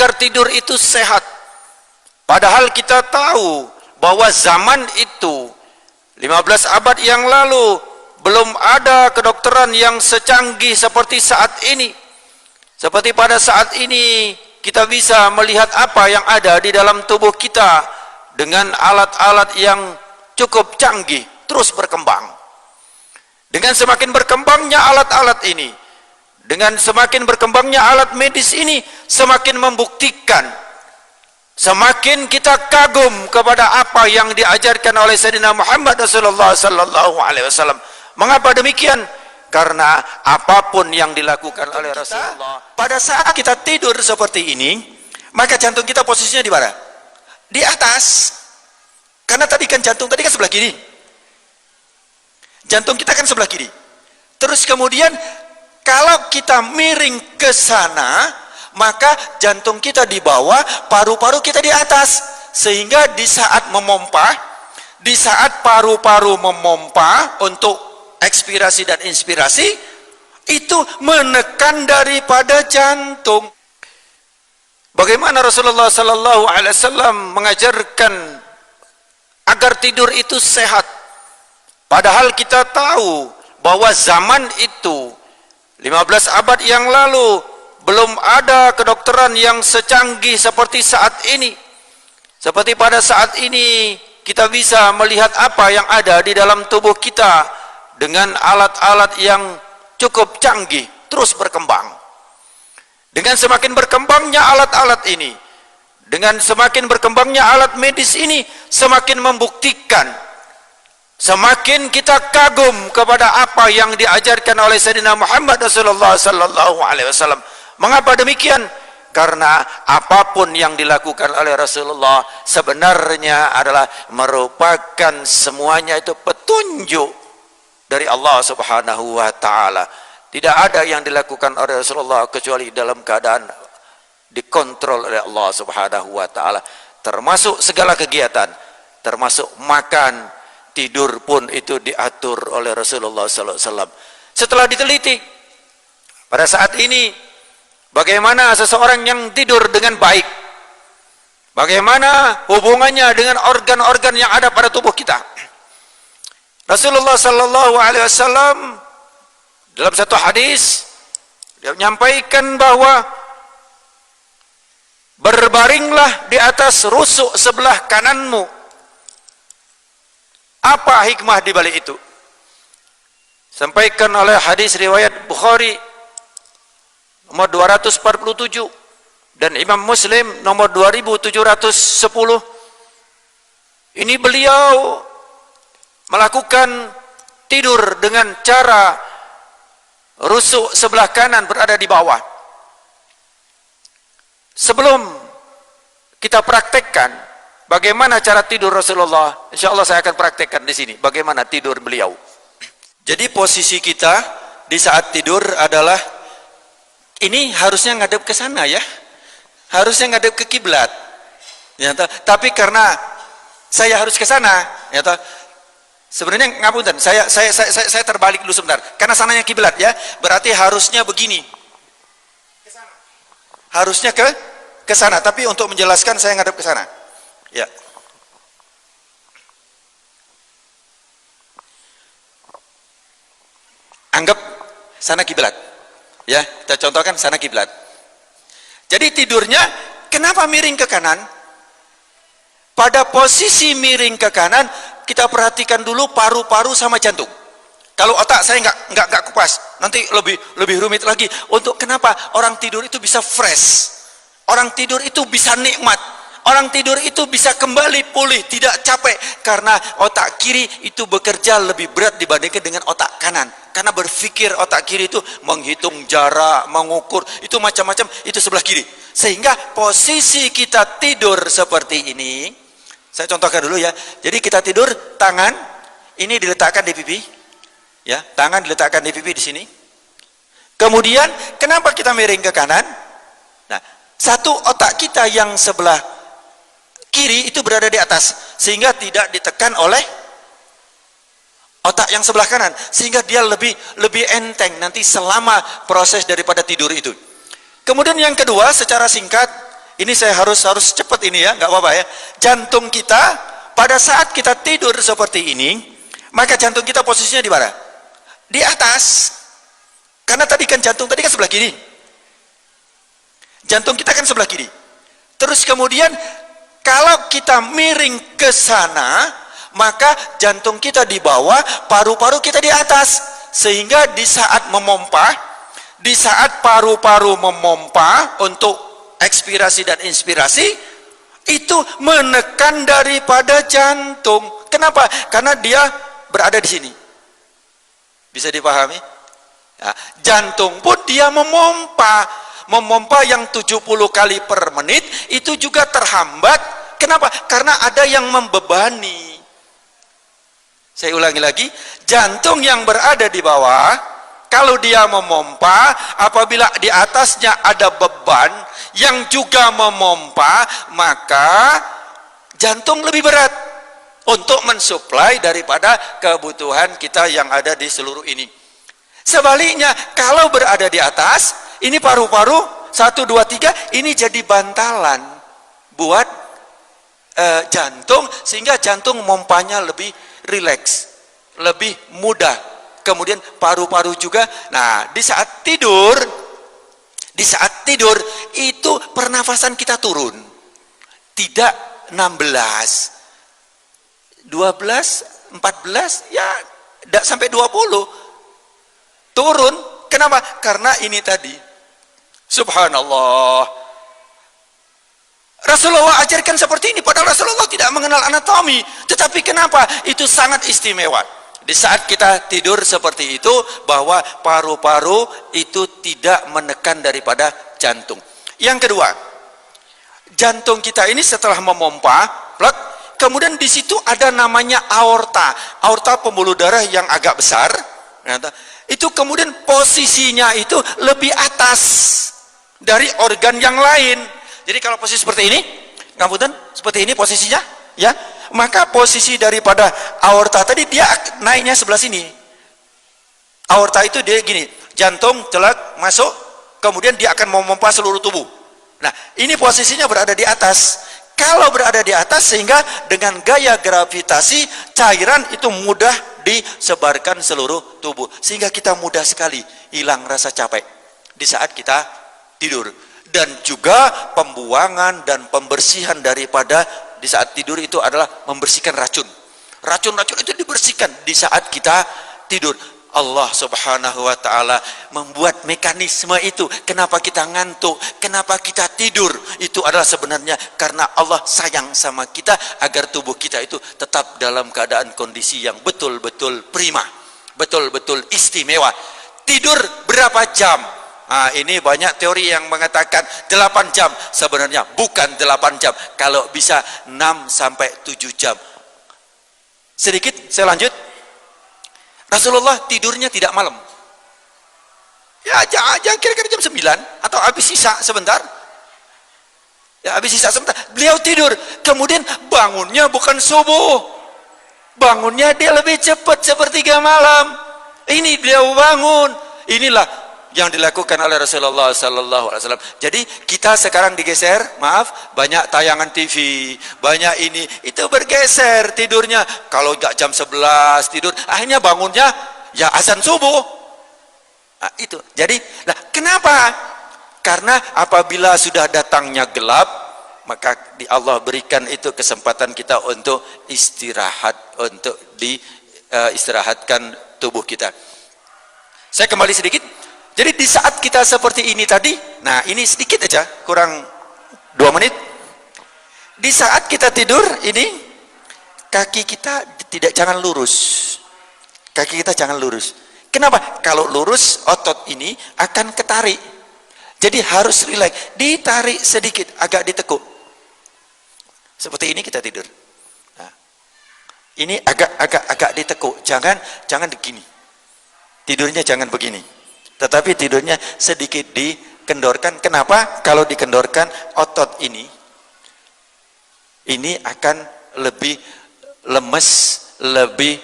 agar tidur itu sehat. Padahal kita tahu bahwa zaman itu 15 abad yang lalu belum ada kedokteran yang secanggih seperti saat ini. Seperti pada saat ini kita bisa melihat apa yang ada di dalam tubuh kita dengan alat-alat yang cukup canggih, terus berkembang. Dengan semakin berkembangnya alat-alat ini, dengan semakin berkembangnya alat medis ini, semakin membuktikan, semakin kita kagum kepada apa yang diajarkan oleh Sayyidina Muhammad Rasulullah sallallahu alaihi wasallam. Mengapa demikian? Karena apapun yang dilakukan oleh Rasulullah, pada saat kita tidur seperti ini, maka jantung kita posisinya di mana? Di atas. Karena tadi kan jantung tadi kan sebelah kiri. Jantung kita kan sebelah kiri. Terus kemudian kalau kita miring ke sana, maka jantung kita di bawah, paru-paru kita di atas. Sehingga di saat memompa, di saat paru-paru memompa untuk ekspirasi dan inspirasi, itu menekan daripada jantung. Bagaimana Rasulullah sallallahu alaihi wasallam mengajarkan agar tidur itu sehat. Padahal kita tahu bahwa zaman itu 15 abad yang lalu belum ada kedokteran yang secanggih seperti saat ini. Seperti pada saat ini kita bisa melihat apa yang ada di dalam tubuh kita dengan alat-alat yang cukup canggih, terus berkembang. Dengan semakin berkembangnya alat-alat ini, dengan semakin berkembangnya alat medis ini, semakin membuktikan, semakin kita kagum kepada apa yang diajarkan oleh Sayyidina Muhammad Rasulullah sallallahu alaihi wasallam. Mengapa demikian? Karena apapun yang dilakukan oleh Rasulullah sebenarnya adalah merupakan semuanya itu petunjuk dari Allah Subhanahu wa taala. Tidak ada yang dilakukan oleh Rasulullah kecuali dalam keadaan dikontrol oleh Allah Subhanahu wa taala, termasuk segala kegiatan, termasuk makan, tidur pun itu diatur oleh Rasulullah sallallahu alaihi wasallam. Setelah diteliti, pada saat ini bagaimana seseorang yang tidur dengan baik, bagaimana hubungannya dengan organ-organ yang ada pada tubuh kita. Rasulullah sallallahu alaihi wasallam dalam satu hadis dia menyampaikan bahwa berbaringlah di atas rusuk sebelah kananmu. Apa hikmah di balik itu? Sampaikan oleh hadis riwayat Bukhari nomor 247 dan Imam Muslim nomor 2710. Ini beliau melakukan tidur dengan cara rusuk sebelah kanan berada di bawah. Sebelum kita praktekkan bagaimana cara tidur Rasulullah, insya Allah saya akan praktekkan di sini bagaimana tidur beliau. Jadi posisi kita di saat tidur adalah ini harusnya ngadep ke sana ya, harusnya ngadep ke kiblat. Ya, tapi karena saya harus ke sana, ya, sebenarnya ngapunten, saya terbalik dulu sebentar. Karena sananya kiblat ya, berarti harusnya begini. Harusnya ke sana, tapi untuk menjelaskan saya ngadep ke sana. Ya. Anggap sana kiblat. Ya, kita contohkan sana kiblat. Jadi tidurnya kenapa miring ke kanan? Pada posisi miring ke kanan, kita perhatikan dulu paru-paru sama jantung. Kalau otak saya nggak kupas, nanti lebih rumit lagi. Untuk kenapa orang tidur itu bisa fresh, orang tidur itu bisa nikmat, orang tidur itu bisa kembali pulih, tidak capek, karena otak kiri itu bekerja lebih berat dibandingkan dengan otak kanan. Karena berpikir otak kiri itu menghitung jarak, mengukur, itu macam-macam, itu sebelah kiri. Sehingga posisi kita tidur seperti ini, saya contohkan dulu ya. Jadi kita tidur, tangan ini diletakkan di pipi, ya, tangan diletakkan di pipi di sini. Kemudian kenapa kita miring ke kanan? Nah, satu otak kita yang sebelah kiri itu berada di atas, sehingga tidak ditekan oleh otak yang sebelah kanan, sehingga dia lebih enteng nanti selama proses daripada tidur itu. Kemudian yang kedua, secara singkat, ini saya harus cepat ini ya, nggak apa-apa ya. Jantung kita pada saat kita tidur seperti ini, maka jantung kita posisinya di mana? Di atas. Karena tadi kan jantung tadi kan sebelah kiri. Jantung kita kan sebelah kiri. Terus kemudian kalau kita miring ke sana, maka jantung kita di bawah, paru-paru kita di atas. Sehingga di saat memompa, di saat paru-paru memompa untuk ekspirasi dan inspirasi, itu menekan daripada jantung. Kenapa? Karena dia berada di sini. Bisa dipahami? Ya, jantung pun dia memompa yang 70 kali per menit, itu juga terhambat. Kenapa? Karena ada yang membebani. Saya ulangi lagi, jantung yang berada di bawah, kalau dia memompa, apabila di atasnya ada beban yang juga memompa, maka jantung lebih berat untuk mensuplai daripada kebutuhan kita yang ada di seluruh ini. Sebaliknya, kalau berada di atas, ini paru-paru 1, 2, 3, ini jadi bantalan buat jantung, sehingga jantung memompanya lebih rileks, lebih mudah. Kemudian paru-paru juga. Nah, di saat tidur itu pernafasan kita turun. Tidak 16, 12, 14, ya tidak sampai 20. Turun. Kenapa? Karena ini tadi. Subhanallah. Rasulullah ajarkan seperti ini, padahal Rasulullah tidak mengenal anatomi. Tetapi kenapa? Itu sangat istimewa. Di saat kita tidur seperti itu, bahwa paru-paru itu tidak menekan daripada jantung. Yang kedua, jantung kita ini setelah memompa, kemudian di situ ada namanya aorta. Aorta pembuluh darah yang agak besar. Itu kemudian posisinya itu lebih atas dari organ yang lain. Jadi kalau posisi seperti ini, ngapunten, seperti ini posisinya, ya, maka posisi daripada aorta tadi dia naiknya sebelah sini. Aorta itu dia gini, jantung telak masuk, kemudian dia akan memompa seluruh tubuh. Nah, ini posisinya berada di atas. Kalau berada di atas, sehingga dengan gaya gravitasi cairan itu mudah disebarkan seluruh tubuh, sehingga kita mudah sekali hilang rasa capek di saat kita tidur. Dan juga pembuangan dan pembersihan daripada di saat tidur itu adalah membersihkan racun. Racun-racun itu dibersihkan di saat kita tidur. Allah subhanahu wa ta'ala membuat mekanisme itu. Kenapa kita ngantuk, kenapa kita tidur, itu adalah sebenarnya karena Allah sayang sama kita, agar tubuh kita itu tetap dalam keadaan kondisi yang betul-betul prima, betul-betul istimewa. Tidur berapa jam? Nah, ini banyak teori yang mengatakan 8 jam. Sebenarnya bukan 8 jam. Kalau bisa 6 sampai 7 jam. Sedikit saya lanjut. Rasulullah tidurnya tidak malam. Ya, jangan kira-kira jam 9 atau habis sisa sebentar. Ya, habis sisa sebentar. Beliau tidur, kemudian bangunnya bukan subuh. Bangunnya dia lebih cepat, sepertiga malam. Ini beliau bangun. Inilah yang dilakukan oleh Rasulullah sallallahu alaihi wasallam. Jadi kita sekarang digeser, maaf, banyak tayangan TV, banyak ini, itu bergeser tidurnya. Kalau enggak jam 11 tidur, akhirnya bangunnya ya azan subuh. Nah, itu. Jadi, nah, kenapa? Karena apabila sudah datangnya gelap, maka di Allah berikan itu kesempatan kita untuk istirahat, untuk istirahatkan tubuh kita. Saya kembali sedikit. Jadi di saat kita seperti ini tadi, nah ini sedikit aja, kurang 2 menit. Di saat kita tidur ini, kaki kita jangan lurus. Kaki kita jangan lurus. Kenapa? Kalau lurus, otot ini akan ketarik. Jadi harus rileks, ditarik sedikit, agak ditekuk. Seperti ini kita tidur. Nah, ini agak ditekuk, jangan begini. Tidurnya jangan begini. Tetapi tidurnya sedikit dikendorkan. Kenapa? Kalau dikendorkan, otot ini akan lebih lemes, lebih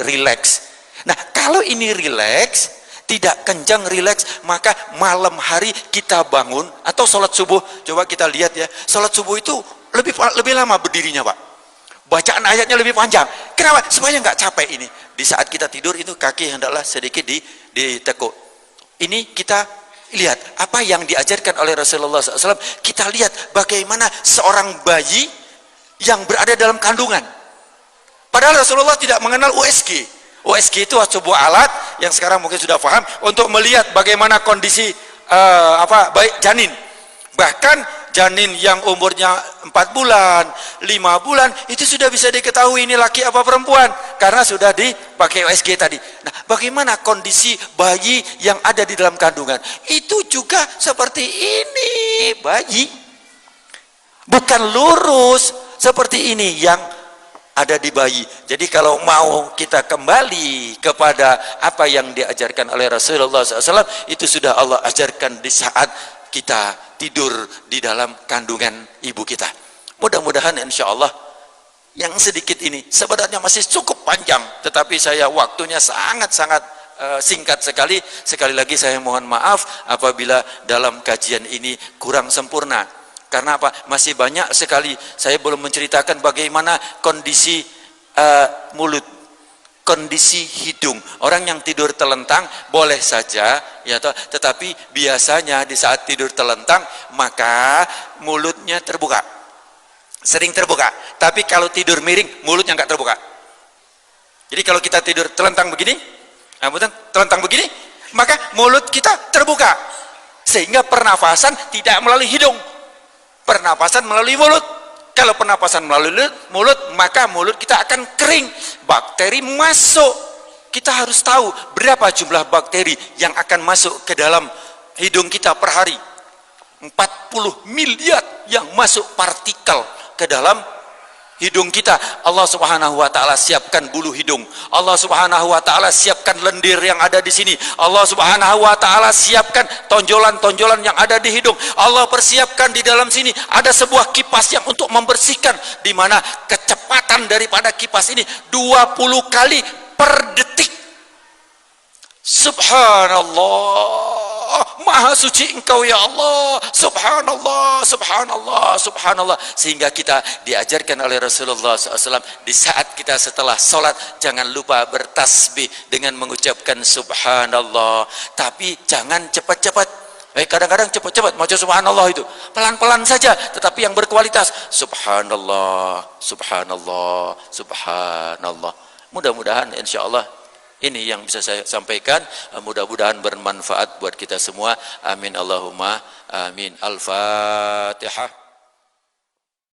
rileks. Nah, kalau ini rileks, tidak kencang, rileks, maka malam hari kita bangun atau sholat subuh, coba kita lihat ya, sholat subuh itu lebih lama berdirinya Pak, bacaan ayatnya lebih panjang. Kenapa? Supaya nggak capek ini. Di saat kita tidur itu kaki hendaklah sedikit ditekuk. Ini kita lihat apa yang diajarkan oleh Rasulullah SAW. Kita lihat bagaimana seorang bayi yang berada dalam kandungan. Padahal Rasulullah tidak mengenal USG. USG itu sebuah alat yang sekarang mungkin sudah paham untuk melihat bagaimana kondisi baik janin. Bahkan janin yang umurnya 4 bulan, 5 bulan itu sudah bisa diketahui ini laki apa perempuan karena sudah dipakai USG tadi. Nah, bagaimana kondisi bayi yang ada di dalam kandungan? Itu juga seperti ini, bayi. Bukan lurus seperti ini yang ada di bayi. Jadi kalau mau kita kembali kepada apa yang diajarkan oleh Rasulullah SAW, itu sudah Allah ajarkan di saat kita tidur di dalam kandungan ibu kita. Mudah-mudahan insya Allah yang sedikit ini sebenarnya masih cukup panjang, tetapi saya waktunya sangat-sangat singkat sekali. Sekali lagi saya mohon maaf apabila dalam kajian ini kurang sempurna. Karena apa? Masih banyak sekali saya belum menceritakan bagaimana kondisi mulut, kondisi hidung. Orang yang tidur telentang boleh saja ya toh, tetapi biasanya di saat tidur telentang maka mulutnya terbuka. Sering terbuka. Tapi kalau tidur miring mulutnya enggak terbuka. Jadi kalau kita tidur telentang begini, telentang begini, maka mulut kita terbuka. Sehingga pernafasan tidak melalui hidung. Pernapasan melalui mulut. Kalau pernapasan melalui mulut, maka mulut kita akan kering, bakteri masuk. Kita harus tahu berapa jumlah bakteri yang akan masuk ke dalam hidung kita per hari. 40 miliar yang masuk partikel ke dalam hidung kita. Allah Subhanahu wa taala siapkan bulu hidung. Allah Subhanahu wa taala siapkan lendir yang ada di sini. Allah Subhanahu wa taala siapkan tonjolan-tonjolan yang ada di hidung. Allah persiapkan di dalam sini ada sebuah kipas yang untuk membersihkan, di mana kecepatan daripada kipas ini 20 kali per detik. Subhanallah. Maha suci engkau ya Allah. Subhanallah, subhanallah, subhanallah. Sehingga kita diajarkan oleh Rasulullah SAW, di saat kita setelah sholat jangan lupa bertasbih dengan mengucapkan subhanallah. Tapi jangan cepat-cepat. Kadang-kadang cepat-cepat maca subhanallah itu pelan-pelan saja, tetapi yang berkualitas. Subhanallah, subhanallah, subhanallah. Mudah-mudahan insya Allah ini yang bisa saya sampaikan, mudah-mudahan bermanfaat buat kita semua. Amin Allahumma amin. Al-Fatihah.